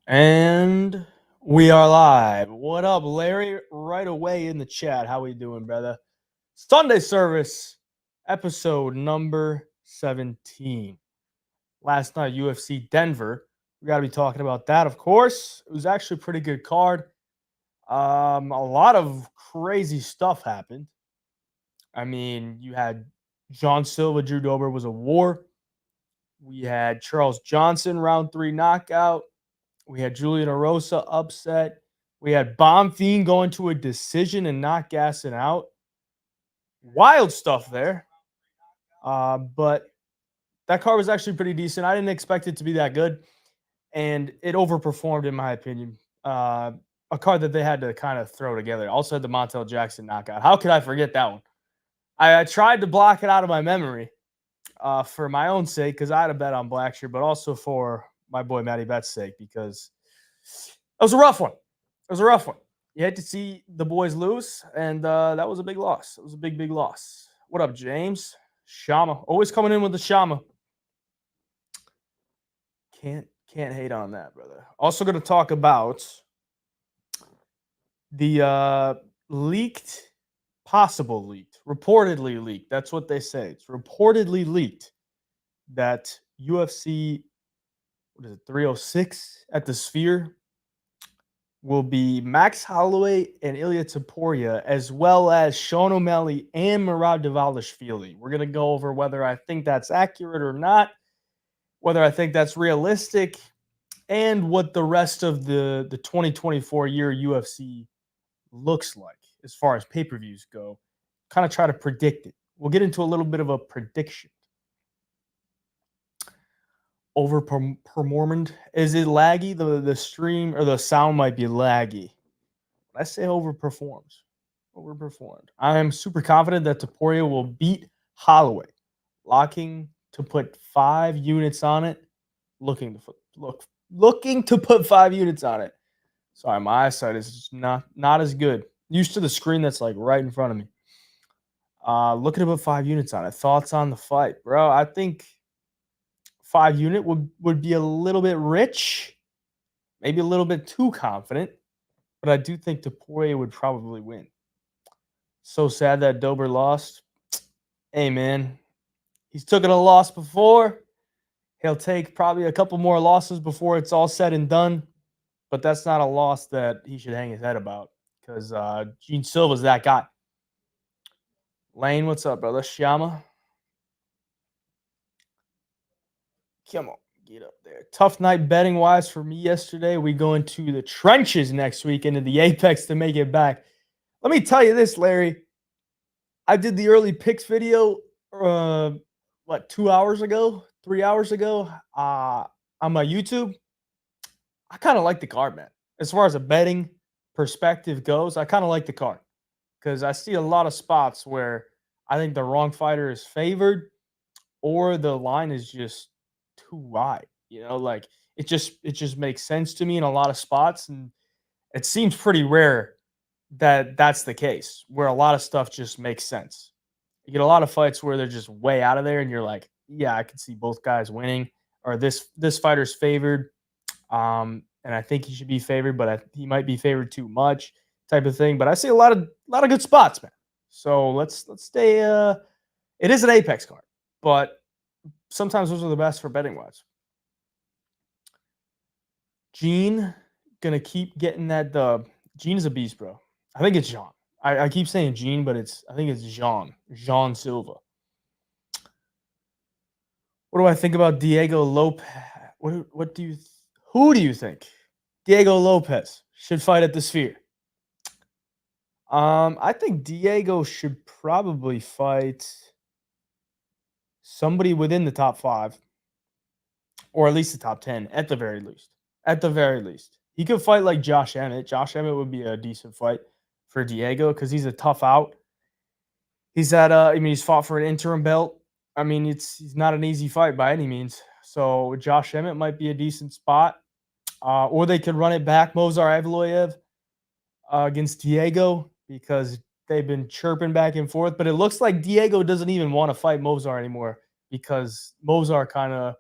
And we are live. What up, Larry? Right away in the chat. How we doing, brother? Sunday Service, episode number 17. Last night, UFC Denver. We got to be talking about that, of course. It was actually a pretty good card. A lot of crazy stuff happened. I mean, you had John Silva, Drew Dober was a war. We had Charles Johnson, round 3 knockout. We had Julian Erosa upset. We had Bomb Fiend going to a decision and not gassing out. Wild stuff there. But that card was actually pretty decent. I didn't expect it to be that good. And it overperformed, in my opinion. A card that they had to kind of throw together. Also had the Montel Jackson knockout. How could I forget that one? I tried to block it out of my memory for my own sake because I had a bet on Blackshear, but also for my boy Matty Betts' sake because it was a rough one. It was a rough one. You had to see the boys lose, and that was a big loss. It was a big, big loss. What up, James? Shama. Always coming in with the Shama. Can't hate on that, brother. Also going to talk about the reportedly leaked. That's what they say. It's reportedly leaked that UFC, 306 at the Sphere will be Max Holloway and Ilya Topuria, as well as Sean O'Malley and Murad Dvalishvili. We're going to go over whether I think that's accurate or not, whether I think that's realistic, and what the rest of the 2024 year UFC looks like as far as pay-per-views go. Kind of try to predict it. We'll get into a little bit of a prediction. Overperformed. Is it laggy? The stream or the sound might be laggy. Let's say overperformed. I am super confident that Topuria will beat Holloway, locking to put 5 units on it. Looking to put 5 units on it. Sorry, my eyesight is just not as good. Used to the screen that's like right in front of me. Looking to put 5 units on it. Thoughts on the fight, bro? I think 5 unit would be a little bit rich, maybe a little bit too confident, but I do think Topuria would probably win. So sad that Dober lost. Hey, man, he's taken a loss before. He'll take probably a couple more losses before it's all said and done, but that's not a loss that he should hang his head about because Gene Silva's that guy. Lane, what's up, brother? Shama. Come on, get up there. Tough night betting wise for me yesterday. We go into the trenches next week, into the Apex to make it back. Let me tell you this, Larry. I did the early picks video, 2 hours ago, 3 hours ago, on my YouTube. I kind of like the card, man. As far as a betting perspective goes, I kind of like the card because I see a lot of spots where I think the wrong fighter is favored or the line is just too wide. Like it just makes sense to me in a lot of spots, and it seems pretty rare that that's the case where a lot of stuff just makes sense. You get a lot of fights where they're just way out of there, and you're like, yeah, I can see both guys winning, or this fighter's favored, and I think he should be favored, but he might be favored too much, type of thing. But I see a lot of good spots, man. So let's stay. It is an Apex card, but sometimes those are the best for betting wise. Gene gonna keep getting that dub. Gene is a beast, bro. I think it's Jean. I keep saying Gene, but I think it's Jean Silva. What do I think about Diego Lopez? Who do you think Diego Lopez should fight at the Sphere? I think Diego should probably fight somebody within the top 5, or at least the top 10, at the very least. At the very least, he could fight like Josh Emmett. Josh Emmett would be a decent fight for Diego because he's a tough out. He's he's fought for an interim belt. I mean, he's not an easy fight by any means. So Josh Emmett might be a decent spot. Or they could run it back, Mozar Evloev against Diego, because they've been chirping back and forth. But it looks like Diego doesn't even want to fight Mozar anymore because Mozar kind of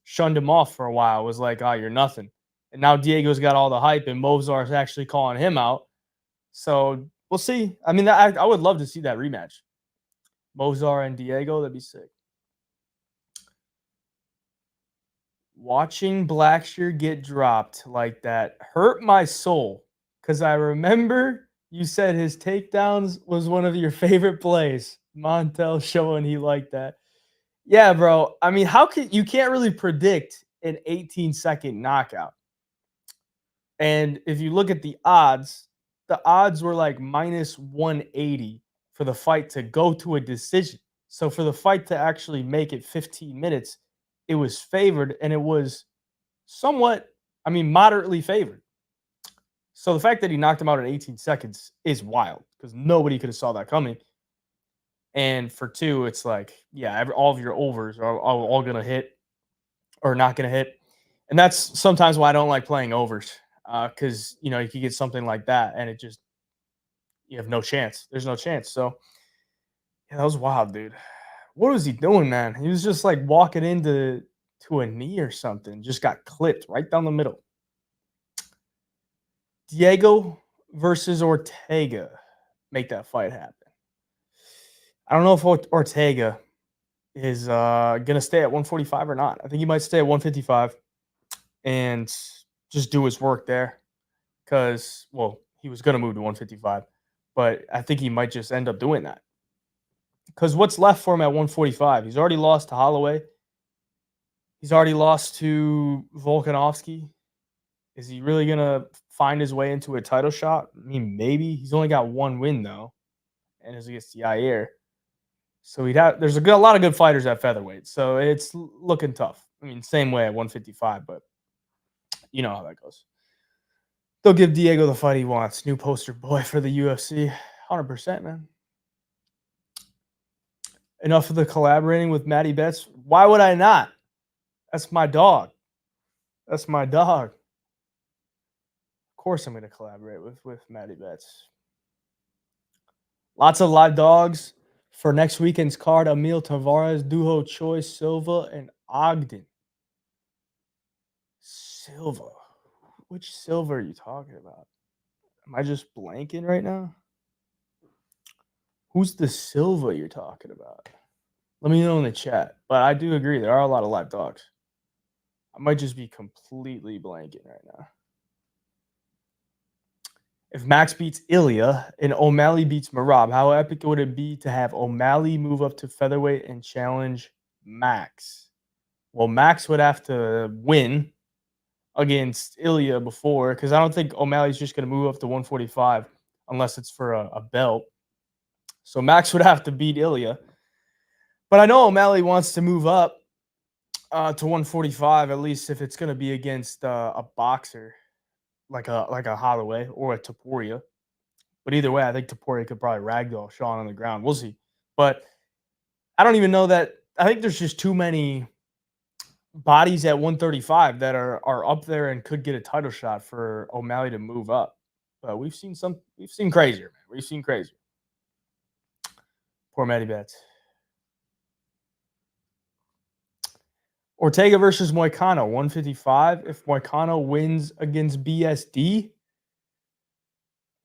shunned him off for a while. Was like, oh, you're nothing. And now Diego's got all the hype, and Mozart's actually calling him out. So we'll see. I mean, I would love to see that rematch. Mozart and Diego, that'd be sick. Watching Blackshear get dropped like that hurt my soul because I remember you said his takedowns was one of your favorite plays. Montel showing he liked that. Yeah, bro. I mean, you can't really predict an 18-second knockout. And if you look at the odds were like minus 180 for the fight to go to a decision. So for the fight to actually make it 15 minutes, it was favored, and it was somewhat, I mean, moderately favored. So the fact that he knocked him out in 18 seconds is wild because nobody could have saw that coming. And for two, it's like, yeah, all of your overs are all going to hit or not going to hit. And that's sometimes why I don't like playing overs because, you could get something like that and you have no chance. There's no chance. So, yeah, that was wild, dude. What was he doing, man? He was just like walking into a knee or something. Just got clipped right down the middle. Diego versus Ortega. Make that fight happen. I don't know if Ortega is going to stay at 145 or not. I think he might stay at 155 and just do his work there because, well, he was going to move to 155, but I think he might just end up doing that. Because what's left for him at 145? He's already lost to Holloway. He's already lost to Volkanovski. Is he really going to find his way into a title shot? I mean, maybe. He's only got one win, though, and it's against Yair. So there's a lot of good fighters at featherweight, so it's looking tough. I mean, same way at 155, but you know how that goes. They'll give Diego the fight he wants. New poster boy for the UFC. 100%, man. Enough of the collaborating with Matty Betts. Why would I not? That's my dog. That's my dog. Of course I'm going to collaborate with Matty Betts. Lots of live dogs for next weekend's card. Emil Tavares, Duho Choi, Silva, and Ogden. Silva. Which Silva are you talking about? Am I just blanking right now? Who's the Silva you're talking about? Let me know in the chat. But I do agree, there are a lot of live dogs. I might just be completely blanking right now. If Max beats Ilya and O'Malley beats Merab, how epic would it be to have O'Malley move up to featherweight and challenge Max? Well, Max would have to win against Ilya before, because I don't think O'Malley's just going to move up to 145 unless it's for a belt. So Max would have to beat Ilya. But I know O'Malley wants to move up to 145, at least if it's going to be against a boxer like a Holloway or a Topuria. But either way, I think Topuria could probably ragdoll Sean on the ground. We'll see. But I don't even know that. I think there's just too many bodies at 135 that are up there and could get a title shot for O'Malley to move up. But we've seen crazier, man. We've seen crazier. Poor Matty Betts. Ortega versus Moicano, 155. If Moicano wins against BSD,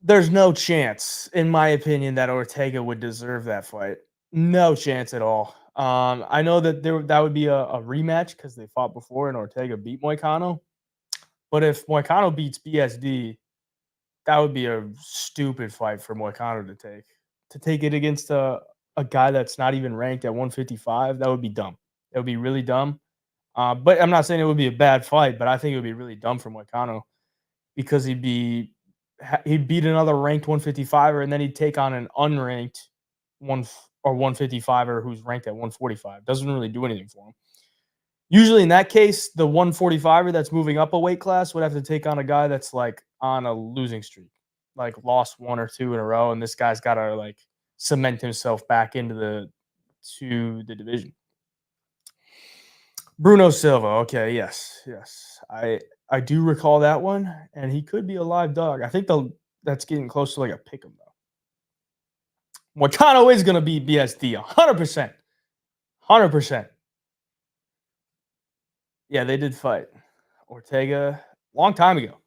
there's no chance, in my opinion, that Ortega would deserve that fight. No chance at all. I know that that would be a rematch because they fought before and Ortega beat Moicano. But if Moicano beats BSD, that would be a stupid fight for Moicano to take. To take it against a guy that's not even ranked at 155, that would be dumb. That would be really dumb. But I'm not saying it would be a bad fight, but I think it would be really dumb for Moicano because he'd beat another ranked 155er and then he'd take on an unranked 155er who's ranked at 145. Doesn't really do anything for him. Usually in that case, the 145er that's moving up a weight class would have to take on a guy that's like on a losing streak, like lost one or two in a row, and this guy's got to like cement himself back into the division. Bruno Silva. Okay, yes. I do recall that one, and he could be a live dog. I think that's getting close to like a pick 'em though. Moicano is going to beat BSD 100%. 100%. Yeah, they did fight. Ortega. Long time ago.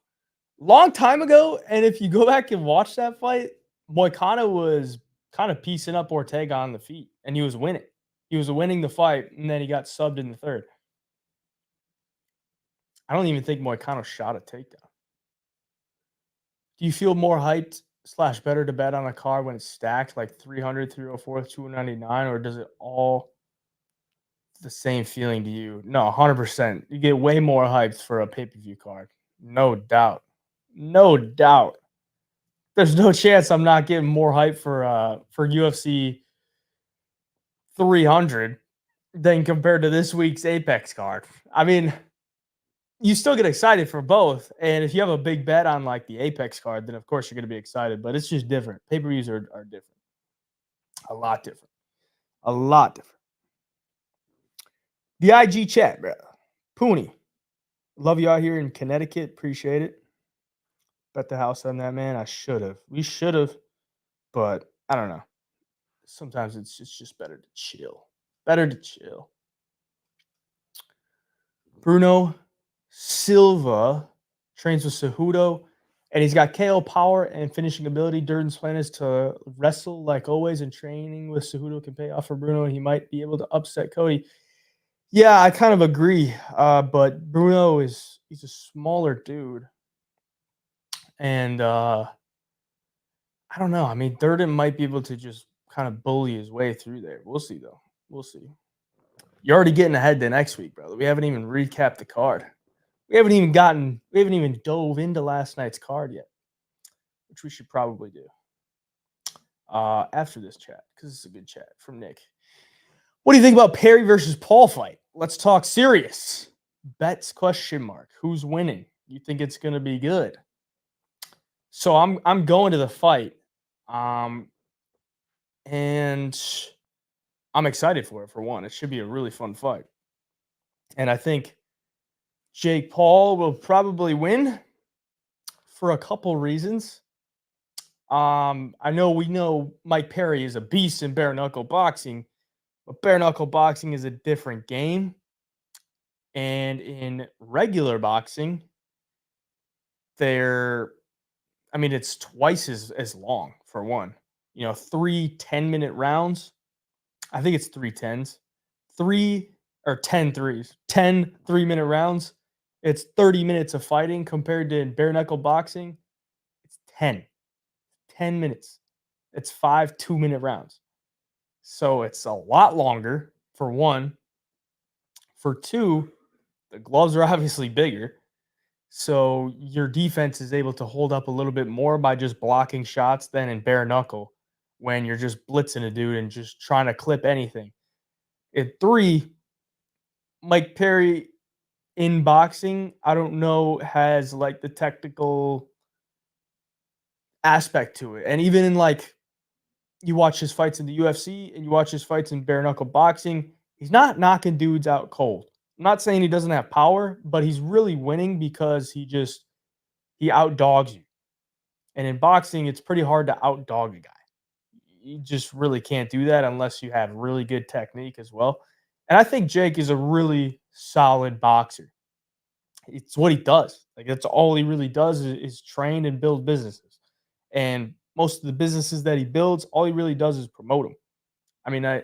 Long time ago, and if you go back and watch that fight, Moicano was kind of piecing up Ortega on the feet, and he was winning. He was winning the fight, and then he got subbed in the third. I don't even think Moicano shot a takedown. Do you feel more hyped / better to bet on a card when it's stacked like 300, 304, 299, or does it all the same feeling to you? No, 100%. You get way more hyped for a pay-per-view card. No doubt. No doubt. There's no chance I'm not getting more hype for UFC 300 than compared to this week's Apex card. I mean, you still get excited for both, and if you have a big bet on like the Apex card, then of course you're going to be excited. But it's just different. Pay-per-views are different. A lot different. A lot different. The IG chat, bro. Pooney. Love you out here in Connecticut. Appreciate it. Bet the house on that, man. I should have. We should have, but I don't know. Sometimes it's just better to chill. Better to chill. Bruno Silva trains with Cejudo, and he's got KO power and finishing ability. Durden's plan is to wrestle like always, and training with Cejudo can pay off for Bruno, and he might be able to upset Cody. Yeah, I kind of agree. But Bruno he's a smaller dude. And I don't know. I mean, Durden might be able to just kind of bully his way through there. We'll see, though. We'll see. You're already getting ahead to next week, brother. We haven't even recapped the card. We haven't even dove into last night's card yet, which we should probably do after this chat, because it's a good chat from Nick. What do you think about Perry versus Paul fight? Let's talk serious. Bets ? Who's winning? You think it's going to be good? So I'm going to the fight, and I'm excited for it. For one, it should be a really fun fight, and I think Jake Paul will probably win for a couple reasons. We know Mike Perry is a beast in bare knuckle boxing, but bare knuckle boxing is a different game, and in regular boxing, it's twice as long, for one. 3 10-minute rounds. I think it's 3 10s. 3 or 10 threes. 10 3-minute rounds. It's 30 minutes of fighting compared to in bare knuckle boxing. It's 10 minutes. It's 5 2-minute rounds. So it's a lot longer, for one. For two, the gloves are obviously bigger. So your defense is able to hold up a little bit more by just blocking shots than in bare knuckle, when you're just blitzing a dude and just trying to clip anything. At 3, Mike Perry in boxing, I don't know, has like the technical aspect to it. And even in you watch his fights in the UFC and you watch his fights in bare knuckle boxing, he's not knocking dudes out cold. I'm not saying he doesn't have power, but he's really winning because he outdogs you. And in boxing, it's pretty hard to outdog a guy. You just really can't do that unless you have really good technique as well. And I think Jake is a really solid boxer. It's what he does. That's all he really does is train and build businesses. And most of the businesses that he builds, all he really does is promote them. I mean, I'm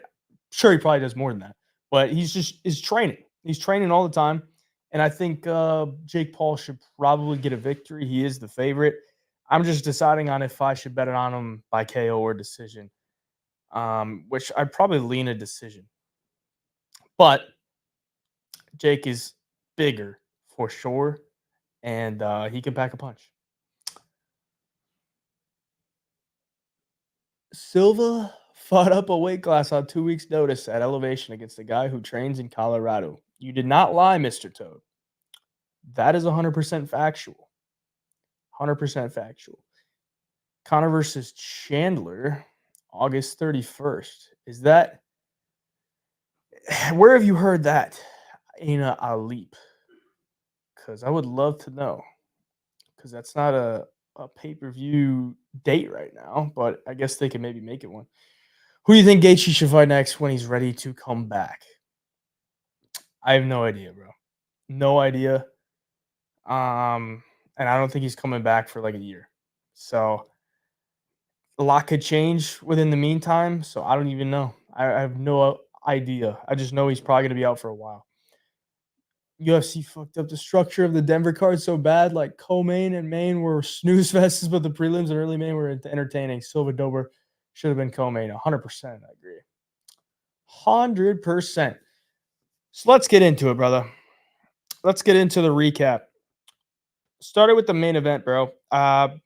sure he probably does more than that, but is training. He's training all the time. And I think Jake Paul should probably get a victory. He is the favorite. I'm just deciding on if I should bet it on him by KO or decision, which I'd probably lean a decision. But Jake is bigger for sure, and he can pack a punch. Silva fought up a weight class on 2 weeks' notice at Elevation against a guy who trains in Colorado. You did not lie, Mr. Toad. That is 100% factual. 100% factual. Connor versus Chandler, August 31st. Is that... Where have you heard that? Aina Alip. Because I would love to know. Because that's not a pay-per-view date right now, but I guess they can maybe make it one. Who do you think Gaethje should fight next when he's ready to come back? I have no idea, bro. No idea. And I don't think he's coming back for like a year. So a lot could change within the meantime. So I don't even know. I have no idea. I just know he's probably going to be out for a while. UFC fucked up the structure of the Denver card so bad. Like co-main and main were snooze fests, but the prelims and early main were entertaining. Silva Dober should have been co-main. 100%. I agree. 100%. So let's get into it, brother. Let's get into the recap. Started with the main event, bro. The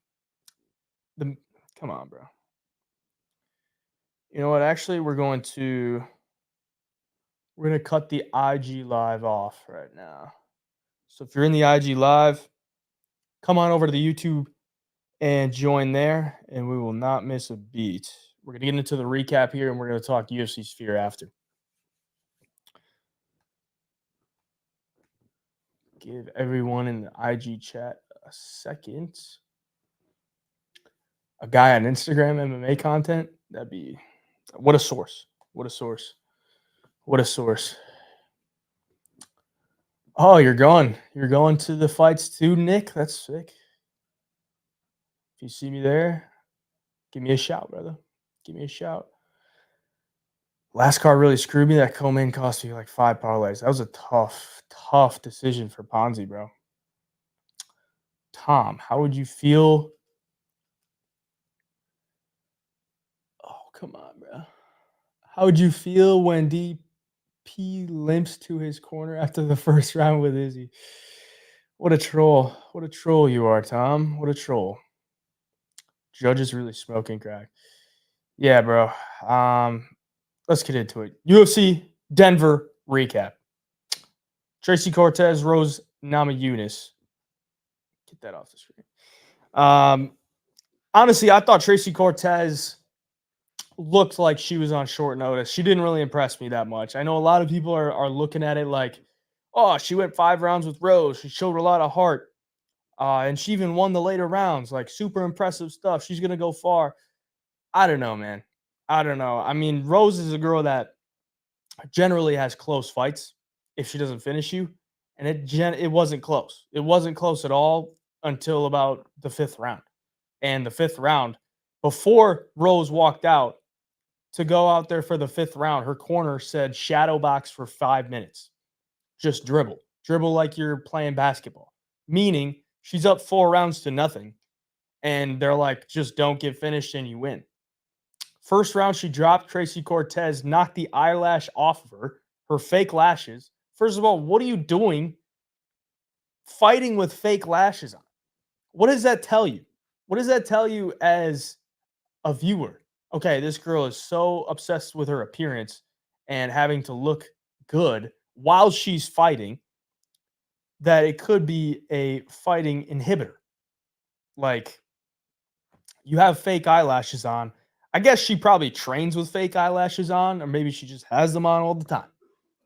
Come on, bro. You know what? Actually, we're going to cut the IG live off right now. So if you're in the IG live, come on over to the YouTube and join there, and we will not miss a beat. We're going to get into the recap here, and we're going to talk UFC Sphere after. Give everyone in the IG chat a second. A guy on Instagram MMA content, that'd be what a source. What a source. What a source. Oh, you're going. You're going to the fights too, Nick? That's sick. If you see me there, give me a shout, brother. Give me a shout. Last card really screwed me. That co-main cost me like 5 parlays. That was a tough decision for Ponzi, bro. Tom, how would you feel? Oh, come on, bro. How would you feel when DP limps to his corner after the first round with Izzy? What a troll. What a troll you are, Tom. What a troll. Judge is really smoking crack. Yeah, bro. Let's get into it. UFC Denver Recap. Tracy Cortez, Rose Namajunas. Get that off the screen. Honestly, I thought Tracy Cortez looked like she was on short notice. She didn't really impress me that much. I know a lot of people are looking at it like, oh, she went 5 rounds with Rose. She showed a lot of heart. And she even won the later rounds. Like, super impressive stuff. She's going to go far. I don't know, man. I don't know. I mean, Rose is a girl that generally has close fights if she doesn't finish you. And it wasn't close. It wasn't close at all until about the 5th round. And the 5th round, before Rose walked out to go out there for the 5th round, her corner said shadow box for 5 minutes. Just dribble. Dribble like you're playing basketball. Meaning she's up 4 rounds to nothing. And they're like, just don't get finished and you win. First round, she dropped Tracy Cortez, knocked the eyelash off of her fake lashes. First of all, what are you doing fighting with fake lashes on? What does that tell you? What does that tell you as a viewer? Okay, this girl is so obsessed with her appearance and having to look good while she's fighting that it could be a fighting inhibitor. Like, you have fake eyelashes on. I guess she probably trains with fake eyelashes on, or maybe she just has them on all the time.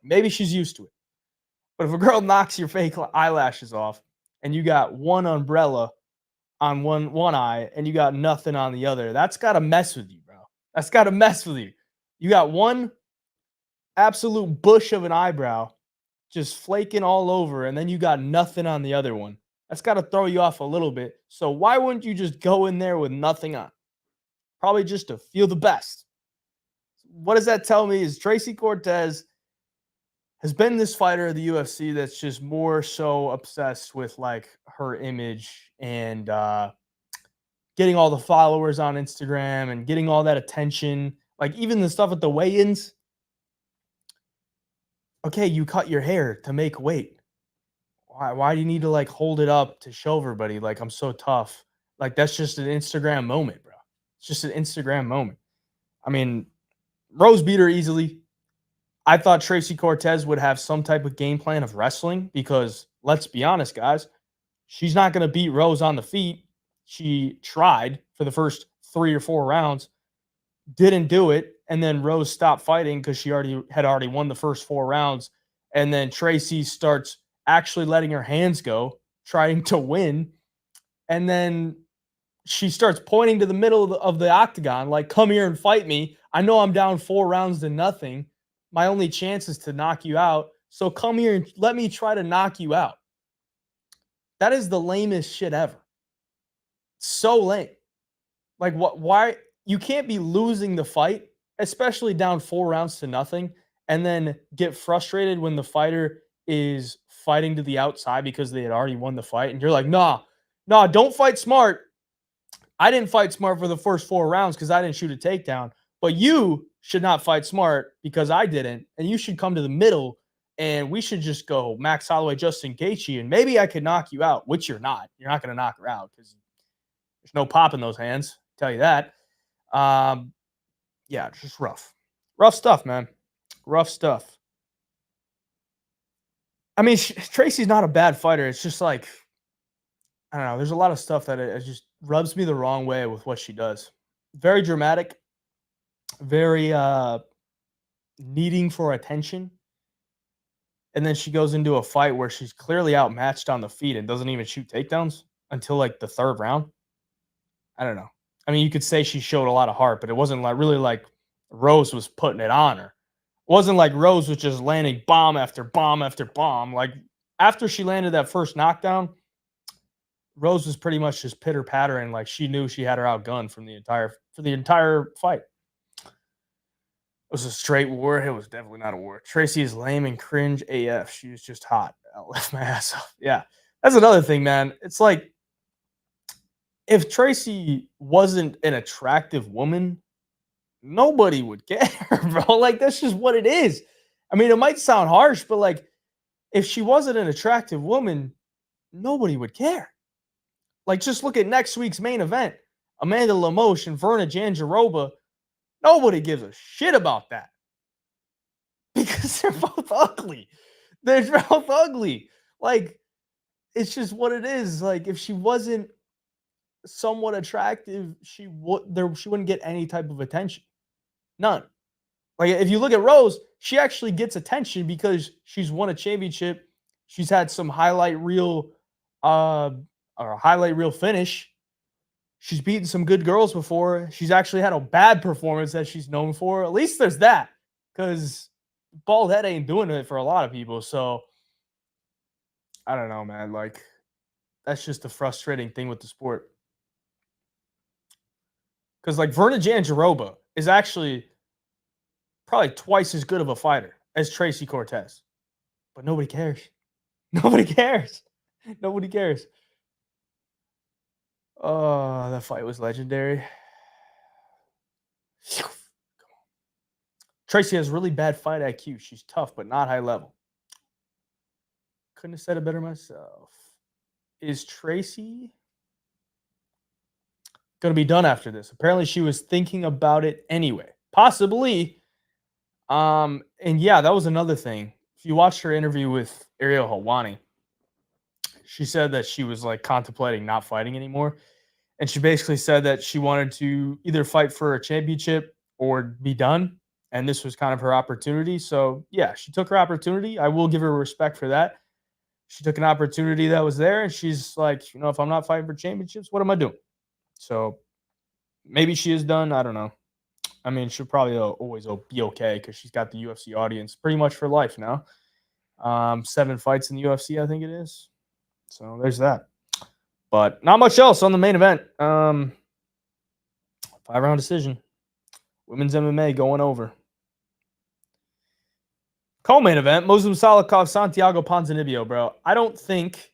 Maybe she's used to it. But if a girl knocks your fake eyelashes off and you got one umbrella on one eye and you got nothing on the other, that's got to mess with you, bro. That's got to mess with you. You got one absolute bush of an eyebrow just flaking all over, and then you got nothing on the other one. That's got to throw you off a little bit. So why wouldn't you just go in there with nothing on? Probably just to feel the best. What does that tell me is Tracy Cortez has been this fighter of the UFC that's just more so obsessed with like her image and getting all the followers on Instagram and getting all that attention. Like even the stuff at the weigh-ins. Okay, you cut your hair to make weight. Why do you need to like hold it up to show everybody like I'm so tough? Like that's just an Instagram moment, bro. It's just an Instagram moment. I mean, Rose beat her easily. I thought Tracy Cortez would have some type of game plan of wrestling because let's be honest, guys, she's not going to beat Rose on the feet. She tried for the first 3 or 4 rounds, didn't do it, and then Rose stopped fighting because she had already won the first 4 rounds, and then Tracy starts actually letting her hands go, trying to win, and then she starts pointing to the middle of the octagon, like, come here and fight me. I know I'm down 4 rounds to nothing. My only chance is to knock you out. So come here and let me try to knock you out. That is the lamest shit ever. So lame. Like, what? Why? You can't be losing the fight, especially down 4 rounds to nothing, and then get frustrated when the fighter is fighting to the outside because they had already won the fight. And you're like, nah, don't fight smart. I didn't fight smart for the first 4 rounds because I didn't shoot a takedown. But you should not fight smart because I didn't. And you should come to the middle and we should just go Max Holloway, Justin Gaethje, and maybe I could knock you out, which you're not. You're not going to knock her out because there's no pop in those hands. I'll tell you that. Yeah, just rough. Rough stuff, man. Rough stuff. I mean, Tracy's not a bad fighter. It's just like, I don't know. There's a lot of stuff that it just rubs me the wrong way with what she does. Very dramatic, very needing for attention. And then she goes into a fight where she's clearly outmatched on the feet and doesn't even shoot takedowns until like the third round. I don't know. I mean, you could say she showed a lot of heart, but it wasn't like really like Rose was putting it on her. It wasn't like Rose was just landing bomb after bomb after bomb. Like after she landed that first knockdown, Rose was pretty much just pitter pattering, like she knew she had her outgunned for the entire fight. It was a straight war. It was definitely not a war. Tracy is lame and cringe AF. She was just hot. I left my ass off. Yeah, that's another thing, man. It's like if Tracy wasn't an attractive woman, nobody would care, bro. Like that's just what it is. I mean, it might sound harsh, but like if she wasn't an attractive woman, nobody would care. Like, just look at next week's main event. Amanda Lemos and Verna Jandiroba. Nobody gives a shit about that. Because they're both ugly. They're both ugly. Like, it's just what it is. Like, if she wasn't somewhat attractive, she wouldn't get any type of attention. None. Like, if you look at Rose, she actually gets attention because she's won a championship. She's had some highlight reel finish. She's beaten some good girls before. She's actually had a bad performance that she's known for. At least there's that, because bald head ain't doing it for a lot of people. So I don't know, man. Like that's just the frustrating thing with the sport. Because like Verna Jandiroba is actually probably twice as good of a fighter as Tracy Cortez, but nobody cares. Nobody cares. Nobody cares. Oh, that fight was legendary. Tracy has really bad fight IQ. She's tough, but not high level. Couldn't have said it better myself. Is Tracy going to be done after this? Apparently, she was thinking about it anyway. Possibly. And yeah, that was another thing. If you watched her interview with Ariel Helwani, she said that she was like contemplating not fighting anymore. And she basically said that she wanted to either fight for a championship or be done. And this was kind of her opportunity. So, yeah, she took her opportunity. I will give her respect for that. She took an opportunity that was there. And she's like, if I'm not fighting for championships, what am I doing? So, maybe she is done. I don't know. I mean, she'll probably always be okay because she's got the UFC audience pretty much for life now. 7 fights in the UFC, I think it is. So, there's that. But not much else on the main event. 5-round decision. Women's MMA going over. Co-main event, Muslim Salikov, Santiago Ponzinibbio, bro. I don't think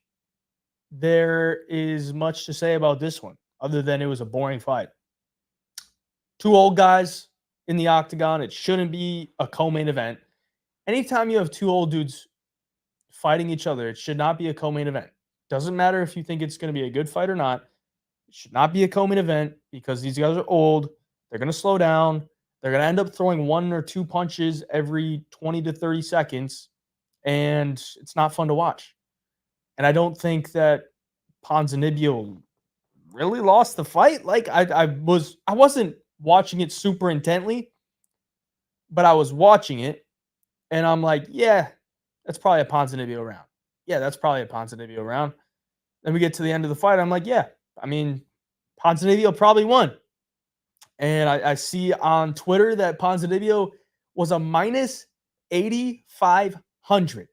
there is much to say about this one other than it was a boring fight. 2 old guys in the octagon. It shouldn't be a co-main event. Anytime you have 2 old dudes fighting each other, it should not be a co-main event. Doesn't matter if you think it's going to be a good fight or not. It should not be a co-main event because these guys are old. They're going to slow down. They're going to end up throwing 1 or 2 punches every 20 to 30 seconds, and it's not fun to watch. And I don't think that Ponzinibbio really lost the fight. Like I wasn't watching it super intently, but I was watching it, and I'm like, yeah, that's probably a Ponzinibbio round. Yeah, that's probably a Ponzinibbio round. Then we get to the end of the fight. I'm like, yeah, I mean, Ponzinibbio probably won. And I see on Twitter that Ponzinibbio was a minus 8,500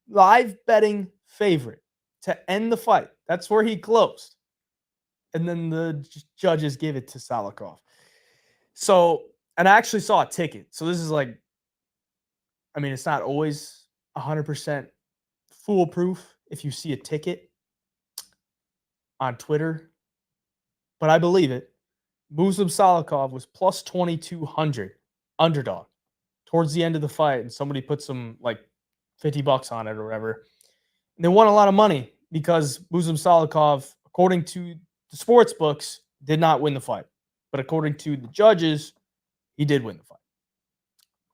live betting favorite to end the fight. That's where he closed. And then the judges gave it to Salikov. So, and I actually saw a ticket. So this is like, I mean, it's not always 100% foolproof if you see a ticket on Twitter, but I believe it. Muslim Salikov was plus 2,200 underdog towards the end of the fight, and somebody put some like $50 on it or whatever. And they won a lot of money because Muslim Salikov, according to the sports books, did not win the fight. But according to the judges, he did win the fight.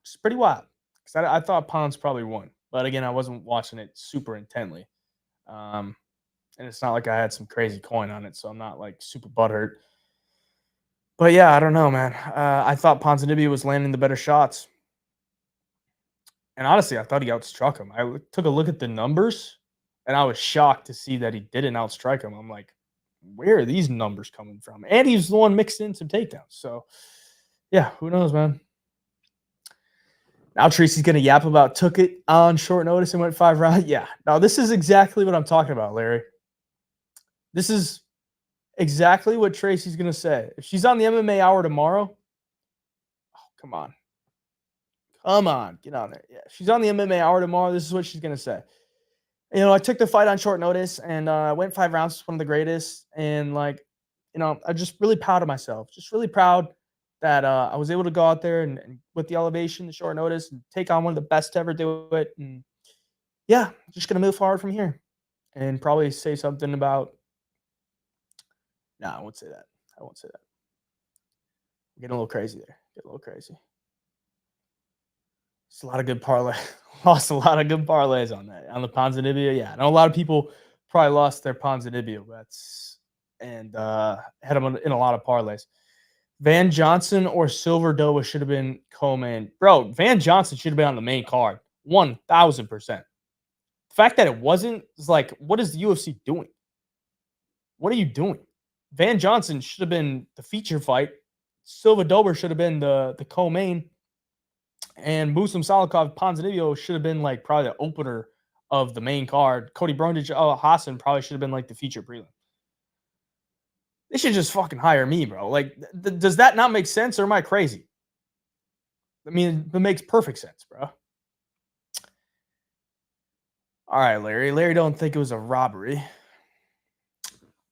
Which is pretty wild. Because I thought Pons probably won. But again, I wasn't watching it super intently. And it's not like I had some crazy coin on it, so I'm not like super butthurt. But yeah, I don't know, man. I thought Ponzinibbio was landing the better shots. And honestly, I thought he outstruck him. I took a look at the numbers, and I was shocked to see that he didn't outstrike him. I'm like, where are these numbers coming from? And he was the one mixed in some takedowns. So, yeah, who knows, man? Now Tracy's going to yap about took it on short notice and went 5 rounds. Yeah. Now, this is exactly what I'm talking about, Larry. This is exactly what Tracy's going to say. If she's on the MMA Hour tomorrow, oh, come on. Come on. Get on there. Yeah. She's on the MMA Hour tomorrow. This is what she's going to say. You know, I took the fight on short notice and I went 5 rounds. It's one of the greatest. And, like, you know, I'm just really proud of myself. Just really proud that I was able to go out there and with the elevation, the short notice, and take on one of the best to ever do it. And, yeah, just going to move forward from here and probably say something about – no, I won't say that. I won't say that. I'm getting a little crazy there. Getting a little crazy. It's a lot of good parlay. Lost a lot of good parlays on that. On the Ponzinibbio, yeah. I know a lot of people probably lost their Ponzinibbio bets and had them in a lot of parlays. Van Johnson or Silva Dober should have been co-main. Bro, Van Johnson should have been on the main card. 1,000%. The fact that it wasn't is like, what is the UFC doing? What are you doing? Van Johnson should have been the feature fight. Silva Dober should have been the co-main. And Muslim Salikov Ponzinibbio should have been like probably the opener of the main card. Cody Brundage Hassan probably should have been like the feature prelim. They should just fucking hire me, bro. Like, does that not make sense, or am I crazy? I mean, it makes perfect sense, bro. All right, Larry. Larry don't think it was a robbery,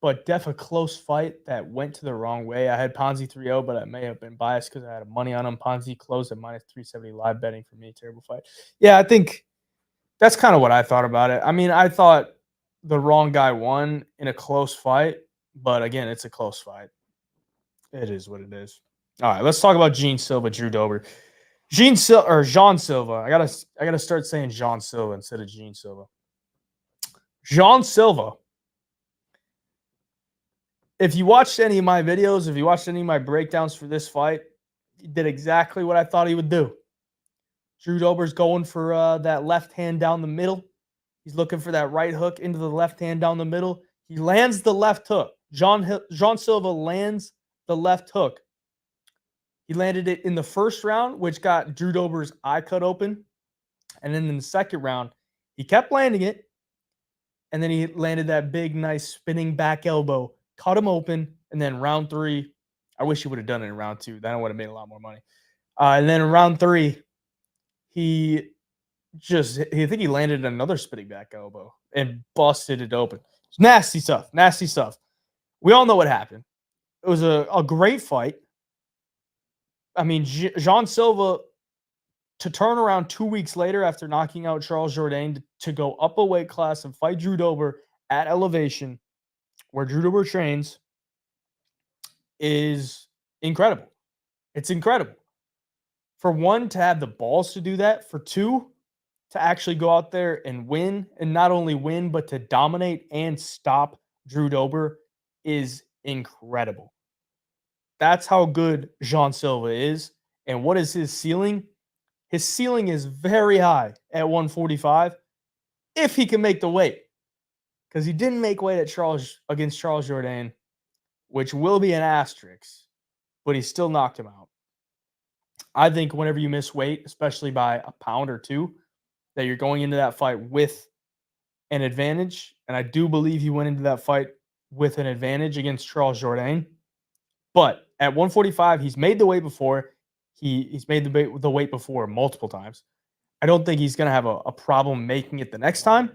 but a close fight that went to the wrong way. I had Ponzi 3-0, but I may have been biased because I had money on him. Ponzi closed at minus 370 live betting for me. Terrible fight. Yeah, I think that's kind of what I thought about it. I mean, I thought the wrong guy won in a close fight, but again, it's a close fight. It is what it is. All right, let's talk about Jean Silva, Drew Dober. Jean Silva. I gotta start saying Jean Silva instead of Jean Silva. Jean Silva. If you watched any of my videos, if you watched any of my breakdowns for this fight, he did exactly what I thought he would do. Drew Dober's going for that left hand down the middle. He's looking for that right hook into the left hand down the middle. He lands the left hook. Jean Silva lands the left hook. He landed it in the first round, which got Drew Dober's eye cut open. And then in the second round, he kept landing it. And then he landed that big, nice spinning back elbow, cut him open. And then round 3, I wish he would have done it in round 2. Then I would have made a lot more money. And then in round 3, I think he landed another spinning back elbow and busted it open. It's nasty stuff. Nasty stuff. We all know what happened. It was a great fight. I mean, Jean Silva, to turn around 2 weeks later after knocking out Charles Jourdain to go up a weight class and fight Drew Dober at elevation, where Drew Dober trains, is incredible. It's incredible. For one, to have the balls to do that. For two, to actually go out there and win, and not only win, but to dominate and stop Drew Dober is incredible. That's how good Jean Silva is. And what is his ceiling? His ceiling is very high at 145 if he can make the weight. Because he didn't make weight against Charles Jourdain, which will be an asterisk, but he still knocked him out. I think whenever you miss weight, especially by a pound or two, that you're going into that fight with an advantage, and I do believe he went into that fight with an advantage against Charles Jourdain. But at 145, he's made the weight before. He's made the weight before multiple times. I don't think he's going to have a problem making it the next time.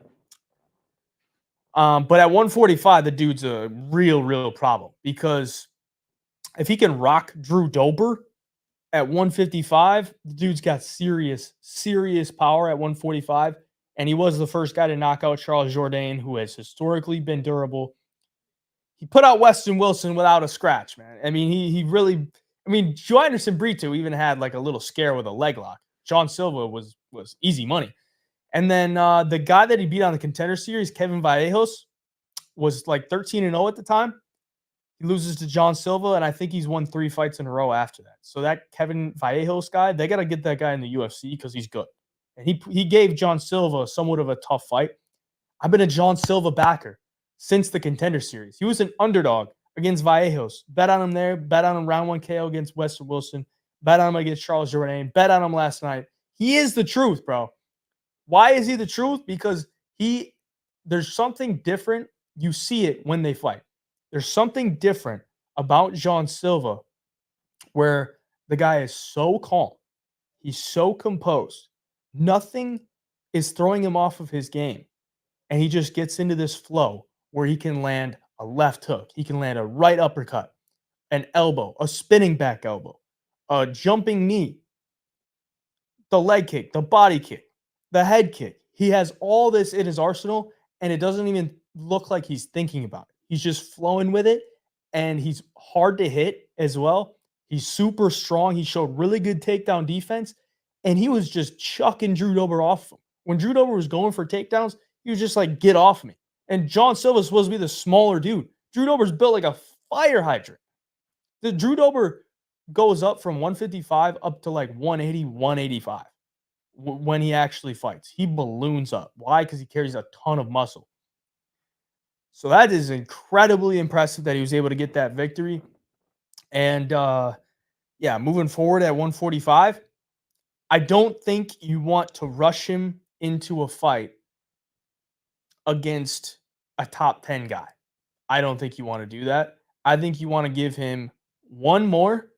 But at 145, the dude's a real problem, because if he can rock Drew Dober at 155, the dude's got serious power at 145. And he was the first guy to knock out Charles Jourdain, who has historically been durable. He put out Weston Wilson without a scratch, man. I mean, he really, I mean, Joanderson Brito even had like a little scare with a leg lock. John Silva was easy money. And then the guy that he beat on the Contender Series, Kevin Vallejos, was like 13-0 at the time. He loses to John Silva, and I think he's won 3 fights in a row after that. So that Kevin Vallejos guy, they got to get that guy in the UFC because he's good. And he gave John Silva somewhat of a tough fight. I've been a John Silva backer since the Contender Series. He was an underdog against Vallejos. Bet on him there. Bet on him round 1 KO against Weston Wilson. Bet on him against Charles Jourdain. Bet on him last night. He is the truth, bro. Why is he the truth? Because there's something different. You see it when they fight. There's something different about John Silva where the guy is so calm. He's so composed. Nothing is throwing him off of his game. And he just gets into this flow where he can land a left hook. He can land a right uppercut, an elbow, a spinning back elbow, a jumping knee, the leg kick, the body kick, the head kick. He has all this in his arsenal, and it doesn't even look like he's thinking about it. He's just flowing with it, and he's hard to hit as well. He's super strong. He showed really good takedown defense, and he was just chucking Drew Dober off him. When Drew Dober was going for takedowns, he was just like, get off me. And John Silva's supposed to be the smaller dude. Drew Dober's built like a fire hydrant. The Drew Dober goes up from 155 up to like 180, 185 when he actually fights. He balloons up. Why? Because he carries a ton of muscle. So that is incredibly impressive that he was able to get that victory. And yeah, moving forward at 145, I don't think you want to rush him into a fight against a top 10 guy. I don't think you want to do that. I think you want to give him one more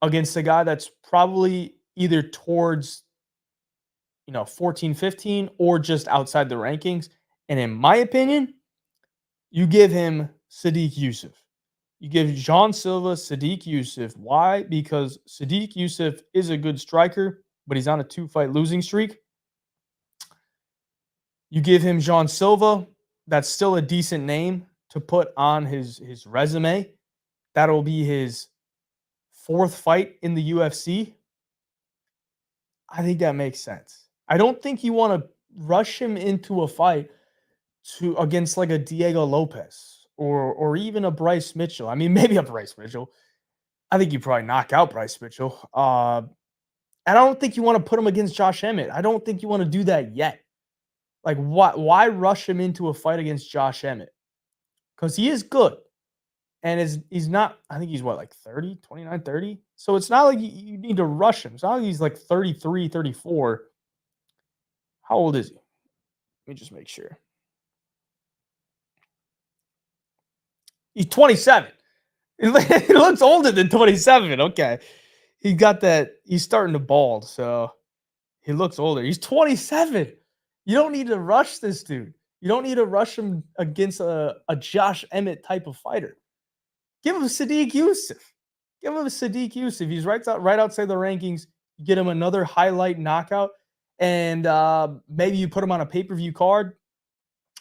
against a guy that's probably either towards 14, 15 or just outside the rankings. And in my opinion, you give him Sadiq Yusuff. You give John Silva Sadiq Yusuff. Why? Because Sadiq Yusuff is a good striker, but he's on a 2-fight losing streak. You give him John Silva. That's still a decent name to put on his resume. That'll be his 4th fight in the UFC. I think that makes sense. I don't think you want to rush him into a fight against like a Diego Lopez or even a Bryce Mitchell. I mean, maybe a Bryce Mitchell. I think you probably knock out Bryce Mitchell. And I don't think you want to put him against Josh Emmett. I don't think you want to do that yet. Like, why rush him into a fight against Josh Emmett? Because he is good. And he's not, I think he's like 30, 29, 30. So it's not like you need to rush him. It's not like he's like 33, 34. How old is he? Let me just make sure. He's 27. He looks older than 27. Okay. He got that. He's starting to bald. So he looks older. He's 27. You don't need to rush this dude. You don't need to rush him against a Josh Emmett type of fighter. Give him Sadiq Yusuff. Give him Sadiq Yusuff. He's right outside the rankings. You get him another highlight knockout, and maybe you put him on a pay-per-view card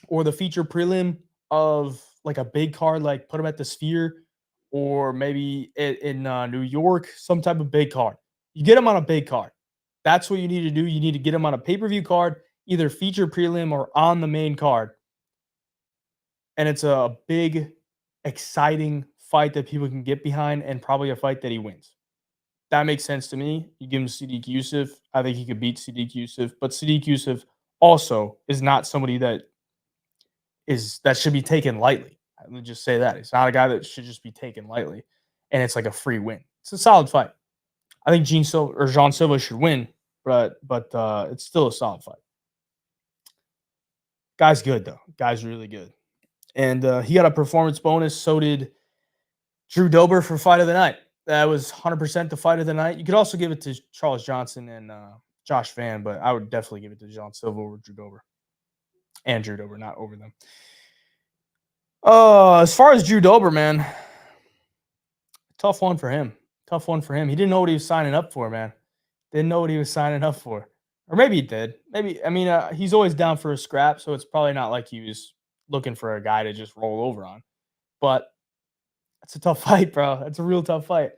or the feature prelim of like a big card, like put him at the Sphere or maybe in New York, some type of big card. You get him on a big card. That's what you need to do. You need to get him on a pay-per-view card, either feature prelim or on the main card. And it's a big, exciting fight that people can get behind and probably a fight that he wins. That makes sense to me. You give him Sadiq Yusuff. I think he could beat Sadiq Yusuff. But Sadiq Yusuff also is not somebody that should be taken lightly. Let me just say that. It's not a guy that should just be taken lightly. And it's like a free win. It's a solid fight. I think John Silva should win, but it's still a solid fight. Guy's good, though. Guy's really good. And he got a performance bonus. So did Drew Dober for fight of the night. That was 100% the fight of the night. You could also give it to Charles Johnson and Josh Van, but I would definitely give it to John Silva over Drew Dober. And Drew Dober, not over them. As far as Drew Dober, man, tough one for him. Tough one for him. He didn't know what he was signing up for, man. Didn't know what he was signing up for. Or maybe he did. Maybe, I mean, he's always down for a scrap, so it's probably not like he was looking for a guy to just roll over on. But it's a tough fight, bro. That's a real tough fight.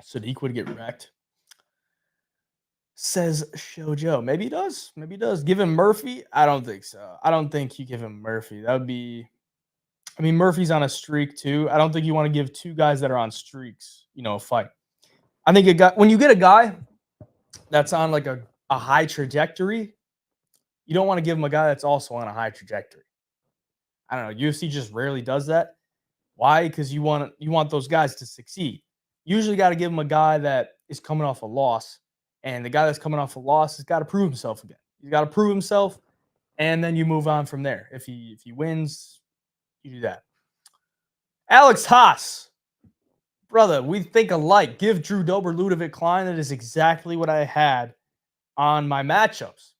Sadiq would get wrecked. Says Shoujo. Maybe he does. Maybe he does. Give him Murphy? I don't think so. I don't think you give him Murphy. That would be. I mean, Murphy's on a streak too. I don't think you want to give two guys that are on streaks, a fight. I think when you get a guy that's on like a high trajectory, you don't want to give him a guy that's also on a high trajectory. I don't know. UFC just rarely does that. Why? Because you want those guys to succeed. Usually got to give him a guy that is coming off a loss. And the guy that's coming off a loss has got to prove himself again. He's got to prove himself, and then you move on from there. If he wins, you do that. Alex Haas. Brother, we think alike. Give Drew Dober Ludovic Klein. That is exactly what I had on my matchups.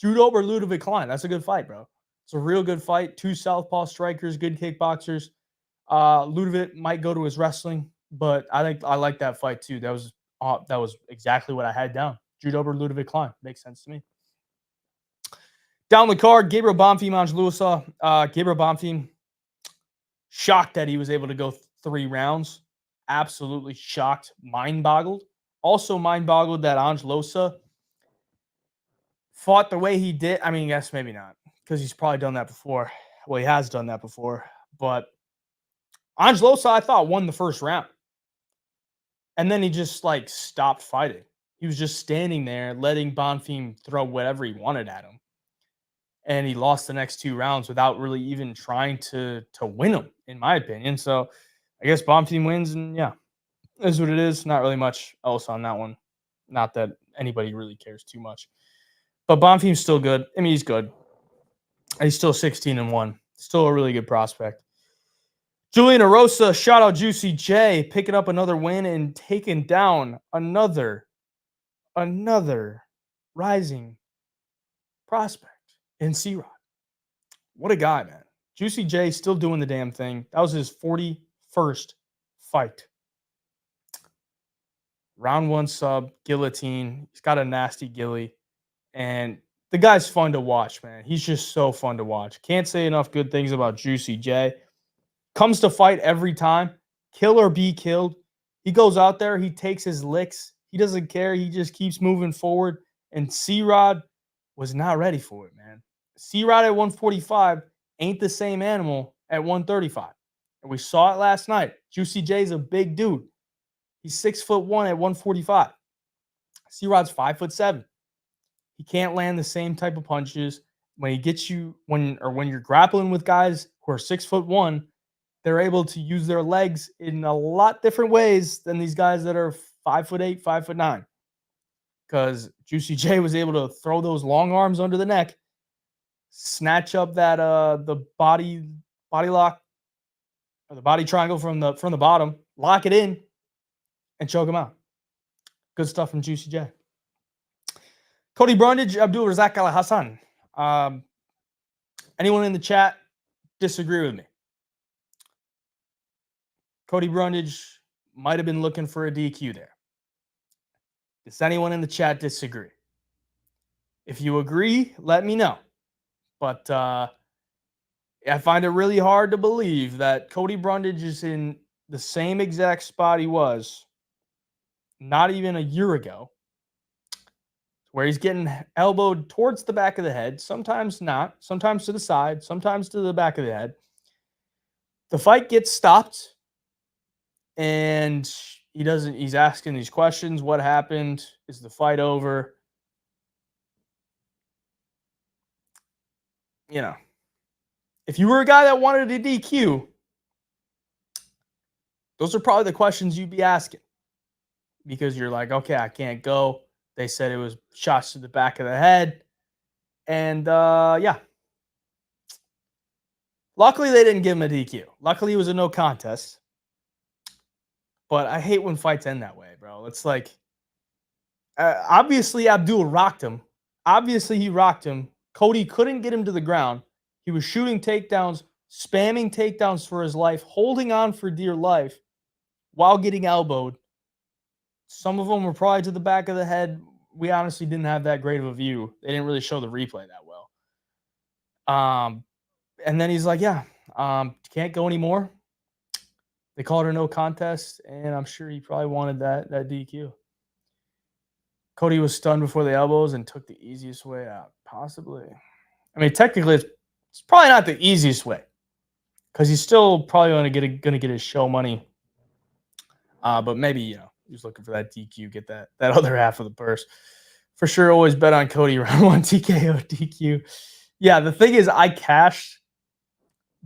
Drew Dober Ludovic Klein. That's a good fight, bro. It's a real good fight. Two southpaw strikers, good kickboxers. Ludovic might go to his wrestling, but I think I like that fight too. That was exactly what I had down. Drew Dober, Ludovic Klein. Makes sense to me. Down the card, Gabriel Bonfim, Angelousa. Gabriel Bonfim, shocked that he was able to go 3 rounds. Absolutely shocked. Mind-boggled. Also mind-boggled that Angelousa fought the way he did. I mean, yes, maybe not, because he's probably done that before. Well, he has done that before. But Angelousa, I thought, won the first round. And then he just, stopped fighting. He was just standing there, letting Bonfim throw whatever he wanted at him. And he lost the next 2 rounds without really even trying to win them, in my opinion. So I guess Bonfim wins, and yeah, is what it is. Not really much else on that one. Not that anybody really cares too much. But Bonfim's still good. I mean, he's good. He's still 16-1. Still a really good prospect. Julian Erosa, shout out Juicy J, picking up another win and taking down another rising prospect in C-Rod. What a guy, man. Juicy J still doing the damn thing. That was his 41st fight. Round 1 sub, guillotine. He's got a nasty gilly. And the guy's fun to watch, man. He's just so fun to watch. Can't say enough good things about Juicy J. Comes to fight every time. Kill or be killed. He goes out there. He takes his licks. He doesn't care. He just keeps moving forward. And C-Rod was not ready for it, man. C-Rod at 145 ain't the same animal at 135. And we saw it last night. Juicy J's a big dude. He's 6'1" at 145. C-Rod's 5'7". He can't land the same type of punches. When he gets you, when you're grappling with guys who are 6'1", they're able to use their legs in a lot different ways than these guys that are 5'8", 5'9". Because Juicy J was able to throw those long arms under the neck, snatch up that the body lock or the body triangle from the bottom, lock it in, and choke him out. Good stuff from Juicy J. Cody Brundage, Abdul Razak Al Hassan. Anyone in the chat disagree with me? Cody Brundage might have been looking for a DQ there. Does anyone in the chat disagree? If you agree, let me know. But I find it really hard to believe that Cody Brundage is in the same exact spot he was not even a year ago, where he's getting elbowed towards the back of the head, sometimes not, sometimes to the side, sometimes to the back of the head. The fight gets stopped, and he's asking these questions. What happened? Is the fight over? If you were a guy that wanted a DQ, those are probably the questions you'd be asking, because you're like, okay, I can't go. They said it was shots to the back of the head. And yeah. Luckily, they didn't give him a DQ. Luckily, it was a no contest. But I hate when fights end that way, bro. It's like, obviously, Abdul rocked him. Obviously, he rocked him. Cody couldn't get him to the ground. He was shooting takedowns, spamming takedowns for his life, holding on for dear life while getting elbowed. Some of them were probably to the back of the head. We honestly didn't have that great of a view. They didn't really show the replay that well. And then he's like, yeah, can't go anymore. They called her no contest, and I'm sure he probably wanted that DQ. Cody was stunned before the elbows and took the easiest way out, possibly. I mean, technically, it's probably not the easiest way because he's still probably going to get his show money. But maybe, he was looking for that DQ, get that other half of the purse. For sure, always bet on Cody round 1 TKO DQ. Yeah, the thing is, I cashed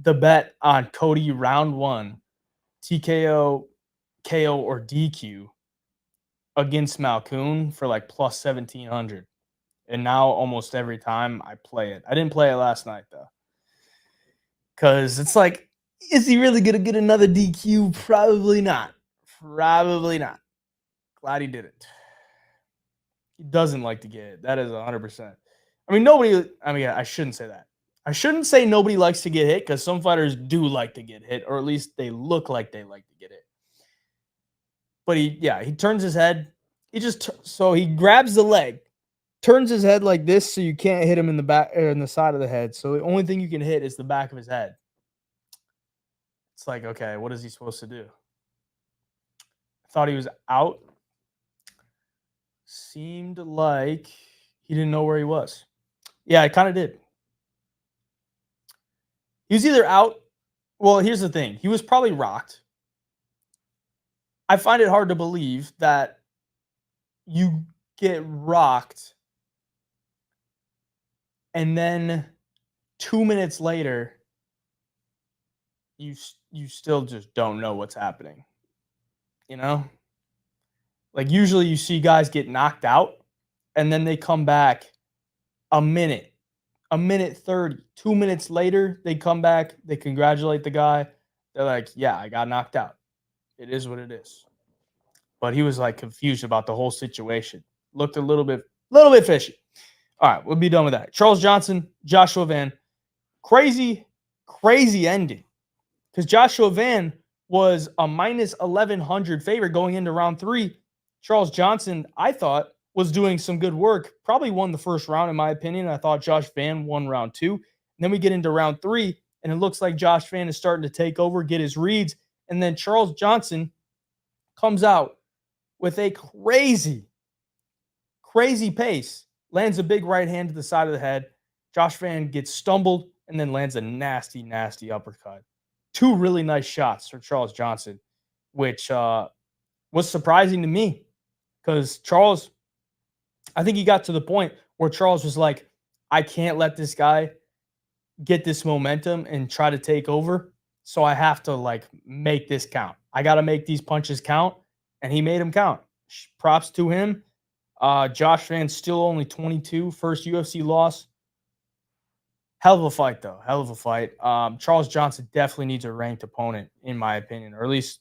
the bet on Cody round 1 TKO, KO, or DQ against Malkoon for like plus 1,700. And now almost every time I play it. I didn't play it last night, though. Because it's like, is he really going to get another DQ? Probably not. Probably not. Glad he did it. He doesn't like to get it. That is 100%. I shouldn't say that. I shouldn't say nobody likes to get hit because some fighters do like to get hit, or at least they look like they like to get hit. But he turns his head. So he grabs the leg, turns his head like this so you can't hit him in the back or in the side of the head. So the only thing you can hit is the back of his head. It's like, okay, what is he supposed to do? I thought he was out. Seemed like he didn't know where he was. Yeah, I kind of did. He was either out. Well, here's the thing. He was probably rocked. I find it hard to believe that you get rocked and then 2 minutes later, you still just don't know what's happening. Like usually you see guys get knocked out and then they come back a minute 30, 2 minutes later, they come back, they congratulate the guy. They're like, yeah, I got knocked out. It is what it is. But he was like confused about the whole situation. Looked a little bit fishy. All right, we'll be done with that. Charles Johnson, Joshua Van. Crazy ending. Because Joshua Van was a minus 1,100 favorite going into round 3. Charles Johnson, I thought, was doing some good work. Probably won the first round, in my opinion. I thought Josh Van won round 2. And then we get into round 3, and it looks like Josh Van is starting to take over, get his reads. And then Charles Johnson comes out with a crazy pace, lands a big right hand to the side of the head. Josh Van gets stumbled and then lands a nasty uppercut. 2 really nice shots for Charles Johnson, which was surprising to me because Charles, I think he got to the point where Charles was like, I can't let this guy get this momentum and try to take over. So I have to make this count. I got to make these punches count. And he made them count. Props to him. Josh Van's still only 22, first UFC loss. Hell of a fight, though. Hell of a fight. Charles Johnson definitely needs a ranked opponent, in my opinion, or at least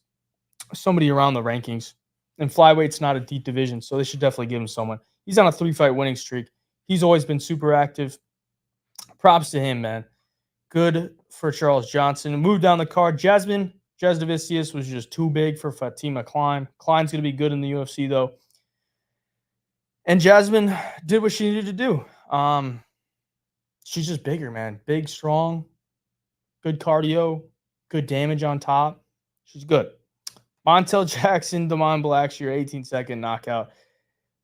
somebody around the rankings. And flyweight's not a deep division, so they should definitely give him someone. He's on a 3-fight winning streak. He's always been super active. Props to him, man. Good for Charles Johnson. Move down the card. Jasmine Jasudavicius was just too big for Fatima Klein. Klein's going to be good in the UFC, though. And Jasmine did what she needed to do. She's just bigger, man. Big, strong, good cardio, good damage on top. She's good. Montel Jackson, Damon Blackshear, 18-second knockout.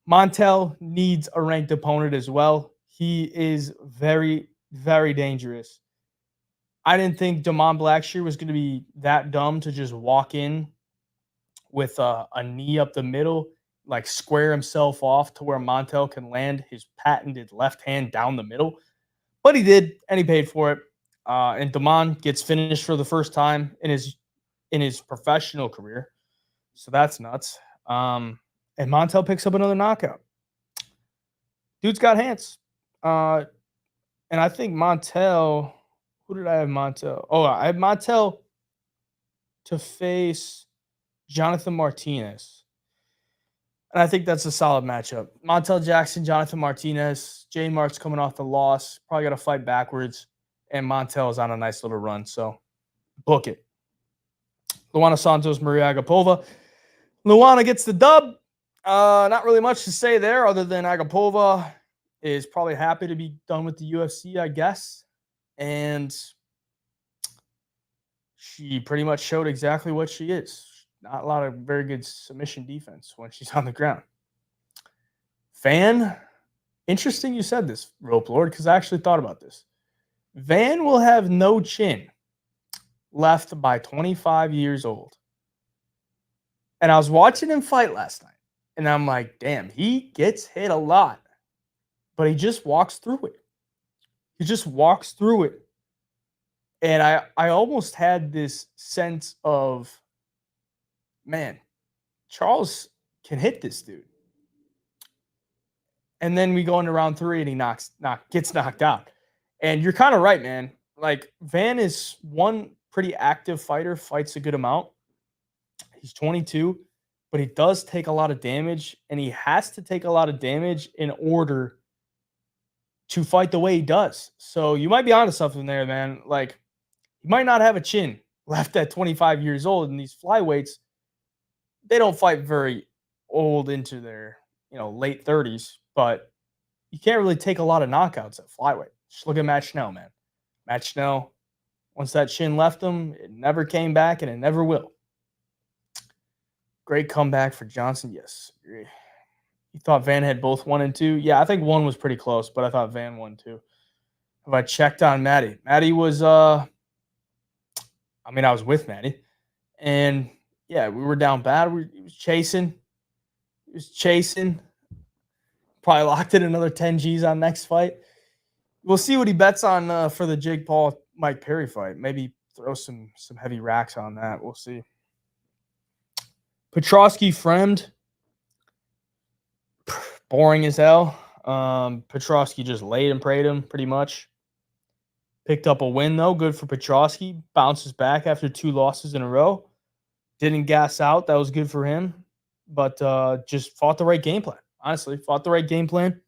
Montel needs a ranked opponent as well. He is very, very dangerous. I didn't think Damon Blackshear was going to be that dumb to just walk in with a knee up the middle, square himself off to where Montel can land his patented left hand down the middle. But he did, and he paid for it. And Damon gets finished for the first time in his professional career. So that's nuts. And Montel picks up another knockout. Dude's got hands. And I think Montel, who did I have Montel? Oh, I had Montel to face Jonathan Martinez. And I think that's a solid matchup. Montel Jackson, Jonathan Martinez, J Mart's coming off the loss. Probably got to fight backwards. And Montel is on a nice little run. So book it. Luana Santos, Maria Agapova. Luana gets the dub. Not really much to say there other than Agapova is probably happy to be done with the UFC, I guess. And she pretty much showed exactly what she is. Not a lot of very good submission defense when she's on the ground. Van, interesting you said this, Rope Lord, because I actually thought about this. Van will have no chin left by 25 years old. And I was watching him fight last night, and I'm like, damn, he gets hit a lot, but he just walks through it. He just walks through it. And I almost had this sense of, man, Charles can hit this dude. And then we go into round 3 and he gets knocked out. And you're kind of right, man. Like, Van is one pretty active fighter, fights a good amount. He's 22, but he does take a lot of damage, and he has to take a lot of damage in order to fight the way he does. So you might be onto something there, man. Like, he might not have a chin left at 25 years old, and these flyweights, they don't fight very old into their, late 30s, but you can't really take a lot of knockouts at flyweight. Just look at Matt Schnell, man. Matt Schnell, once that chin left him, it never came back, and it never will. Great comeback for Johnson. Yes. You thought Van had both 1 and 2? Yeah, I think 1 was pretty close, but I thought Van won 2. Have I checked on Maddie? Maddie was, I was with Maddie. And, yeah, we were down bad. He was chasing. Probably locked in another 10 Gs on next fight. We'll see what he bets on for the Jake Paul Mike Perry fight. Maybe throw some heavy racks on that. We'll see. Petrosky Fremd. Boring as hell. Petrosky just laid and prayed him pretty much. Picked up a win, though. Good for Petrosky. Bounces back after 2 losses in a row. Didn't gas out. That was good for him. But just fought the right game plan. Honestly, fought the right game plan.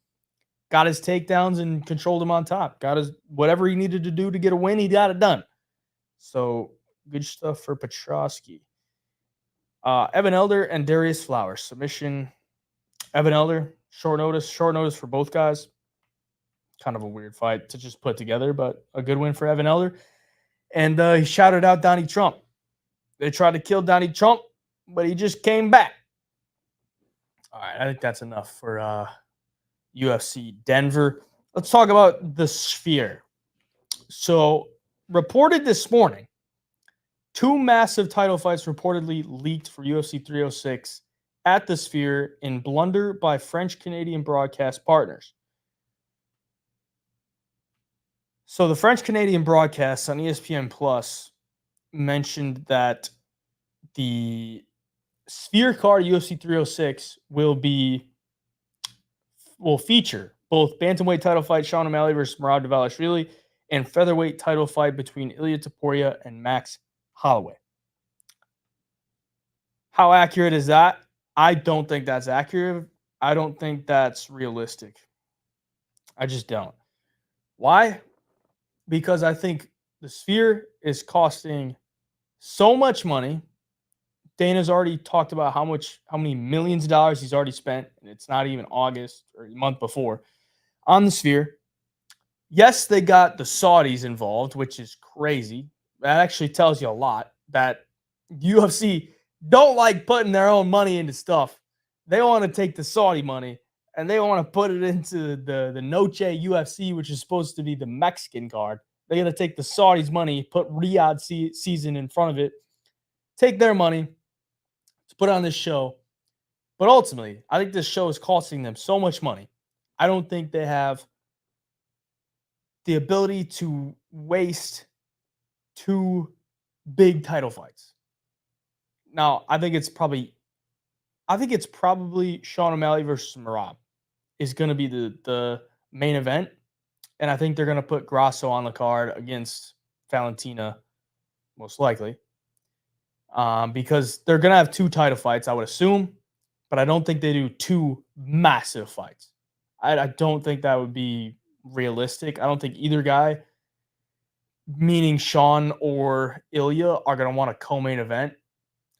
Got his takedowns and controlled him on top. Got his whatever he needed to do to get a win, he got it done. So, good stuff for Petrosky. Evan Elder and Darius Flowers. Submission. Evan Elder, short notice for both guys. Kind of a weird fight to just put together, but a good win for Evan Elder. And he shouted out Donnie Trump. They tried to kill Donnie Trump, but he just came back. All right, I think that's enough for UFC Denver. Let's talk about the Sphere. So, reported this morning, 2 massive title fights reportedly leaked for UFC 306 at the Sphere in blunder by French-Canadian broadcast partners. So the French-Canadian broadcasts on ESPN Plus mentioned that the Sphere card UFC 306 will feature both bantamweight title fight Sean O'Malley versus Murad Dvalishvili and featherweight title fight between Ilya Topuria and Max Holloway. How accurate is that? I don't think that's accurate. I don't think that's realistic. I just don't. Why? Because I think the Sphere is costing so much money. Dana's already talked about how many millions of dollars he's already spent, and it's not even August or the month before, on the Sphere. Yes, they got the Saudis involved, which is crazy. That actually tells you a lot that UFC don't like putting their own money into stuff. They want to take the Saudi money and they want to put it into the Noche UFC, which is supposed to be the Mexican card. They're going to take the Saudis' money, put Riyadh season in front of it, take their money to put on this show. But ultimately, I think this show is costing them so much money. I don't think they have the ability to waste 2 big title fights. Now, I think it's probably Sean O'Malley versus Merab is going to be the main event. And I think they're going to put Grasso on the card against Valentina, most likely, because they're going to have 2 title fights, I would assume. But I don't think they do 2 massive fights. I don't think that would be realistic. I don't think either guy, meaning Sean or Ilya, are going to want a co-main event.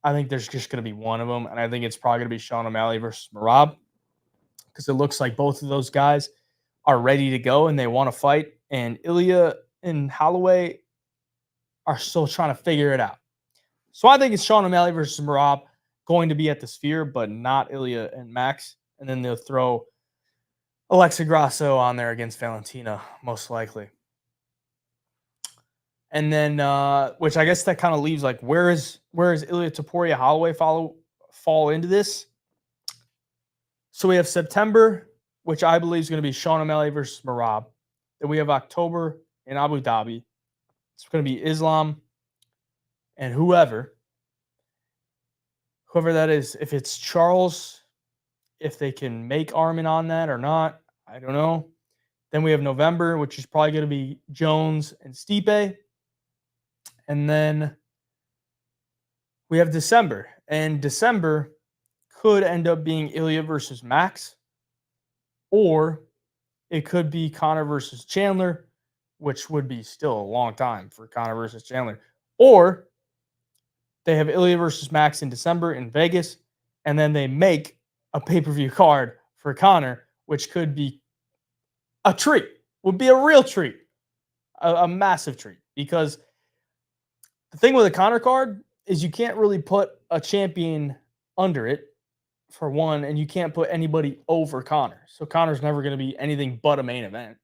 I think there's just going to be one of them, and I think it's probably going to be Sean O'Malley versus Merab, because it looks like both of those guys are ready to go and they want to fight, and Ilya and Holloway are still trying to figure it out. So I think it's Sean O'Malley versus Merab going to be at the Sphere, but not Ilya and Max, and then they'll throw Alexa Grasso on there against Valentina, most likely. And then, which I guess that kind of leaves like, where is Ilya Topuria Holloway fall into this? So we have September, which I believe is going to be Sean O'Malley versus Merab. Then we have October in Abu Dhabi. It's going to be Islam and whoever that is. If it's Charles, if they can make Armin on that or not, I don't know. Then we have November, which is probably going to be Jones and Stipe. And then we have December. And December could end up being Ilya versus Max. Or it could be Conor versus Chandler, which would be still a long time for Conor versus Chandler. Or they have Ilya versus Max in December in Vegas, and then they make a pay-per-view card for Conor, which could be a treat, would be a real treat, a massive treat. Because the thing with a Conor card is you can't really put a champion under it, for one, and you can't put anybody over Conor. So Conor's never going to be anything but a main event.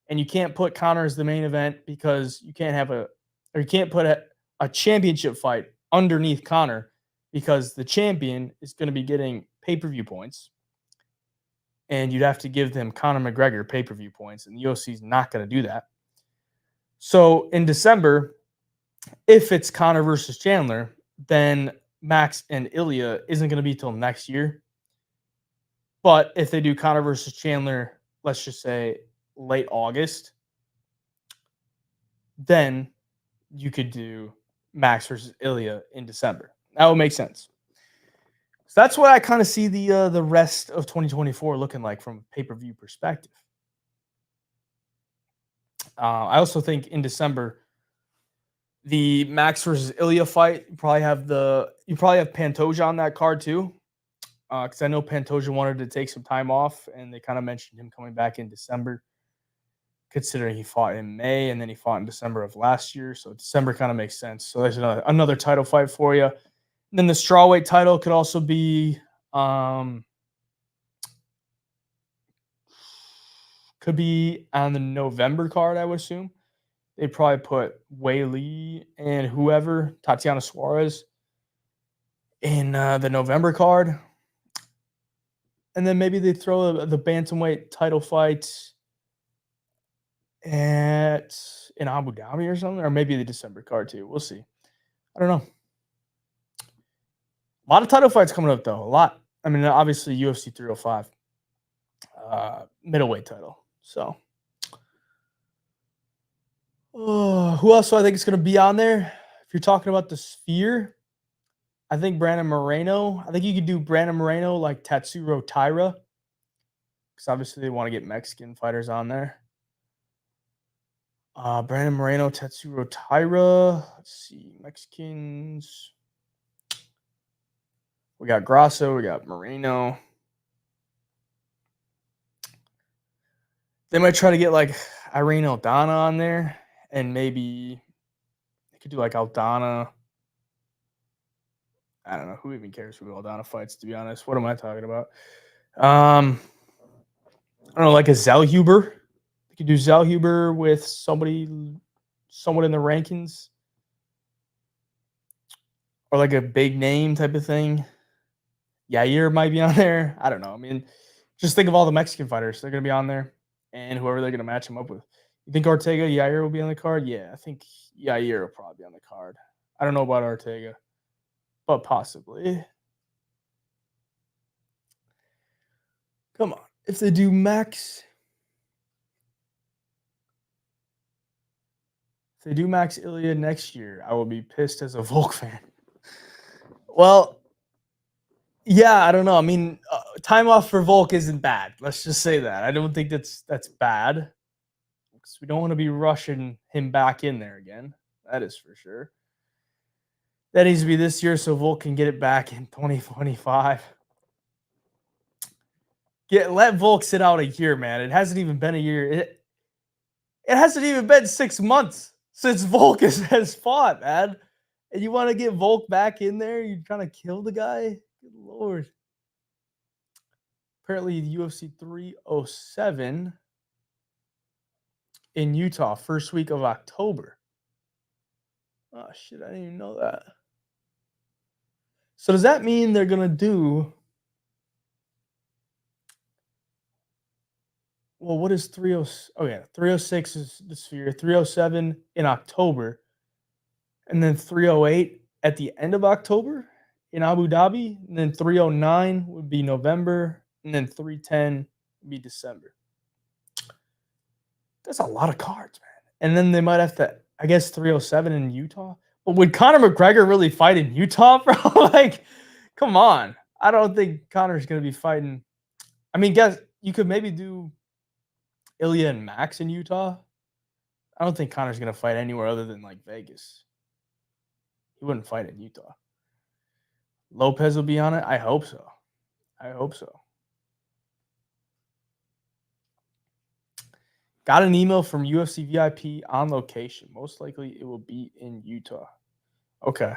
And you can't put Conor as the main event because you can't put a championship fight underneath Conor, because the champion is going to be getting pay-per-view points. And you'd have to give them Conor McGregor pay-per-view points, and the UFC is not going to do that. So in December, if it's Conor versus Chandler, then Max and Ilya isn't going to be till next year. But if they do Conor versus Chandler, let's just say late August, then you could do Max versus Ilya in December. That would make sense. So that's what I kind of see the rest of 2024 looking like from a pay-per-view perspective. I also think in December, the Max versus Ilya fight, you probably have Pantoja on that card too, because I know Pantoja wanted to take some time off, and they kind of mentioned him coming back in December, considering he fought in May and then he fought in December of last year. So December kind of makes sense. So there's another title fight for you. And then the strawweight title could also be could be on the November card, I would assume. They probably put Wei Li and whoever, Tatiana Suarez, in the November card. And then maybe they throw the bantamweight title fight in Abu Dhabi or something, or maybe the December card too. We'll see. I don't know. A lot of title fights coming up though. A lot. I mean, obviously UFC 305, middleweight title. So, who else do I think is going to be on there? If you're talking about the Sphere, I think Brandon Moreno. I think you could do Brandon Moreno like Tatsuro Taira, because obviously they want to get Mexican fighters on there. Brandon Moreno, Tatsuro Taira. Let's see, Mexicans. We got Grasso. We got Moreno. They might try to get like Irene Aldana on there, and maybe they could do like Aldana. I don't know. Who even cares who Aldana fights, to be honest? What am I talking about? I don't know, like a Zellhuber. You could do Zellhuber with someone in the rankings, or like a big name type of thing. Yair might be on there. I don't know. I mean, just think of all the Mexican fighters. They're going to be on there, and whoever they're going to match them up with. You think Ortega, Yair will be on the card? Yeah, I think Yair will probably be on the card. I don't know about Ortega, but possibly. Come on. If they do Max If they do Max Ilya next year, I will be pissed as a Volk fan. Well, yeah, I don't know. I mean, time off for Volk isn't bad. Let's just say that. I don't think that's bad. Because we don't want to be rushing him back in there again. That is for sure. That needs to be this year so Volk can get it back in 2025. Let Volk sit out a year, man. It hasn't even been a year. It hasn't even been 6 months since Volk has fought, man. And you want to get Volk back in there? You're trying to kill the guy? Good Lord. Apparently, the UFC 307 in Utah, first week of October. Oh, shit, I didn't even know that. So does that mean they're going to do... Well, what is 306? Oh, yeah, 306 is the Sphere, 307 in October, and then 308 at the end of October in Abu Dhabi, and then 309 would be November, and then 310 would be December. That's a lot of cards, man. And then they might have to, I guess, 307 in Utah. But would Conor McGregor really fight in Utah, bro? Like, come on. I don't think Conor's going to be fighting. I mean, guess you could maybe do Ilya and Max in Utah. I don't think Conor's going to fight anywhere other than like Vegas. He wouldn't fight in Utah. Lopez will be on it. I hope so. I hope so. Got an email from UFC VIP on location. Most likely it will be in Utah. Okay.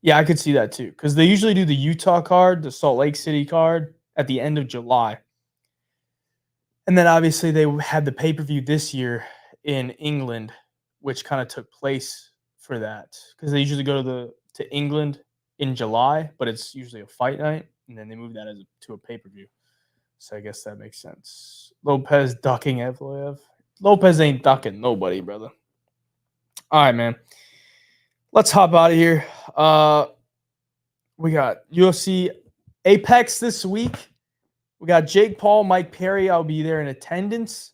Yeah, I could see that too. Because they usually do the Utah card, the Salt Lake City card, at the end of July. And then obviously they had the pay-per-view this year in England, which kind of took place for that. Because they usually go to England in July, but it's usually a fight night. And then they move that to a pay-per-view. So I guess that makes sense. Lopez ducking Evloev. Lopez ain't ducking nobody, brother. All right, man. Let's hop out of here. We got UFC Apex this week. We got Jake Paul, Mike Perry. I'll be there in attendance.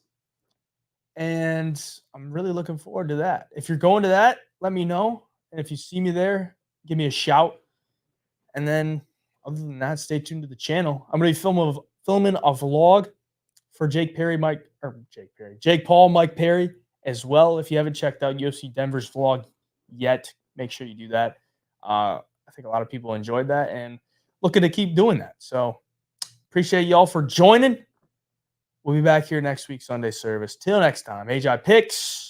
And I'm really looking forward to that. If you're going to that, let me know. And if you see me there, give me a shout. And then other than that, stay tuned to the channel. I'm going to be filming a vlog for Jake Paul, Mike Perry as well. If you haven't checked out UFC Denver's vlog yet, make sure you do that. I think a lot of people enjoyed that and looking to keep doing that. So appreciate y'all for joining. We'll be back here next week, Sunday service. Till next time, AJ Picks.